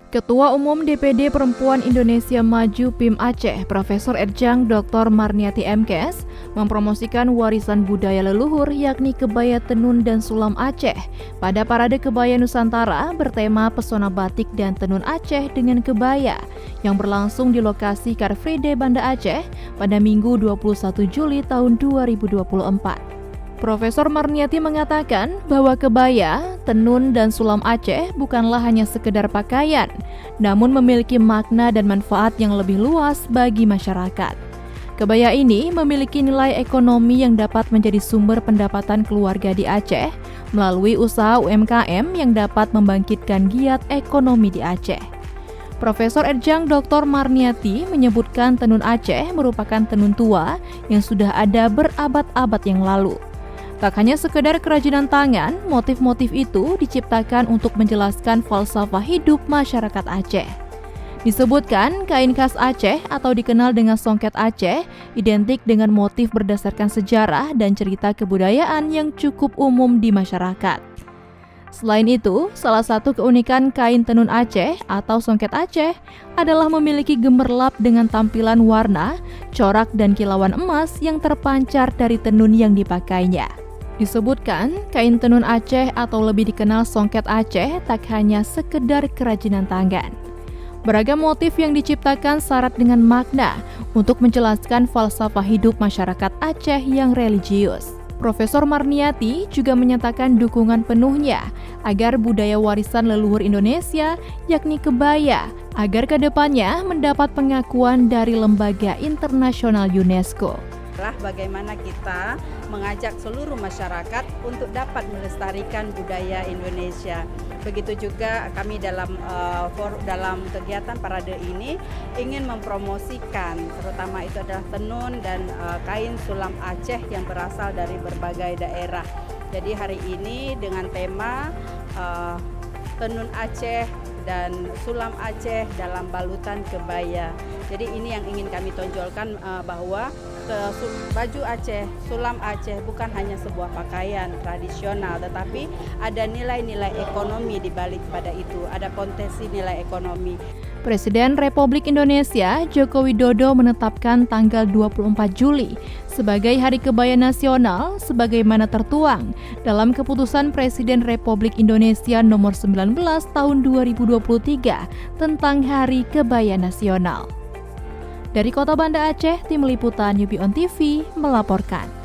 Ketua Umum DPD Perempuan Indonesia Maju PIM Aceh, Profesor Ejang Dr. Marniati MKes, mempromosikan warisan budaya leluhur yakni kebaya tenun dan sulam Aceh pada Parade Kebaya Nusantara bertema Pesona Batik dan Tenun Aceh dengan Kebaya yang berlangsung di lokasi Car Free Day Banda Aceh pada Minggu 21 Juli tahun 2024. Profesor Marniati mengatakan bahwa kebaya, tenun, dan sulam Aceh bukanlah hanya sekedar pakaian, namun memiliki makna dan manfaat yang lebih luas bagi masyarakat. Kebaya ini memiliki nilai ekonomi yang dapat menjadi sumber pendapatan keluarga di Aceh melalui usaha UMKM yang dapat membangkitkan giat ekonomi di Aceh. Profesor Ejang Dr. Marniati menyebutkan tenun Aceh merupakan tenun tua yang sudah ada berabad-abad yang lalu. Tak hanya sekedar kerajinan tangan, motif-motif itu diciptakan untuk menjelaskan falsafah hidup masyarakat Aceh. Disebutkan, kain khas Aceh atau dikenal dengan songket Aceh identik dengan motif berdasarkan sejarah dan cerita kebudayaan yang cukup umum di masyarakat. Selain itu, salah satu keunikan kain tenun Aceh atau songket Aceh adalah memiliki gemerlap dengan tampilan warna, corak dan kilauan emas yang terpancar dari tenun yang dipakainya. Disebutkan, kain tenun Aceh atau lebih dikenal songket Aceh tak hanya sekedar kerajinan tangan. Beragam motif yang diciptakan syarat dengan makna untuk menjelaskan falsafah hidup masyarakat Aceh yang religius. Profesor Marniati juga menyatakan dukungan penuhnya agar budaya warisan leluhur Indonesia, yakni kebaya, agar kedepannya mendapat pengakuan dari lembaga internasional UNESCO. Bagaimana kita mengajak seluruh masyarakat untuk dapat melestarikan budaya Indonesia. Begitu juga kami dalam kegiatan parade ini ingin mempromosikan, terutama itu adalah tenun dan kain sulam Aceh yang berasal dari berbagai daerah. Jadi hari ini dengan tema tenun Aceh dan sulam Aceh dalam balutan kebaya. Jadi ini yang ingin kami tonjolkan bahwa baju Aceh, sulam Aceh bukan hanya sebuah pakaian tradisional, tetapi ada nilai-nilai ekonomi di balik pada itu, ada potensi nilai ekonomi. Presiden Republik Indonesia Joko Widodo menetapkan tanggal 24 Juli sebagai Hari Kebaya Nasional sebagaimana tertuang dalam Keputusan Presiden Republik Indonesia Nomor 19 Tahun 2023 tentang Hari Kebaya Nasional. Dari Kota Banda Aceh, Tim Liputan UPI On TV melaporkan.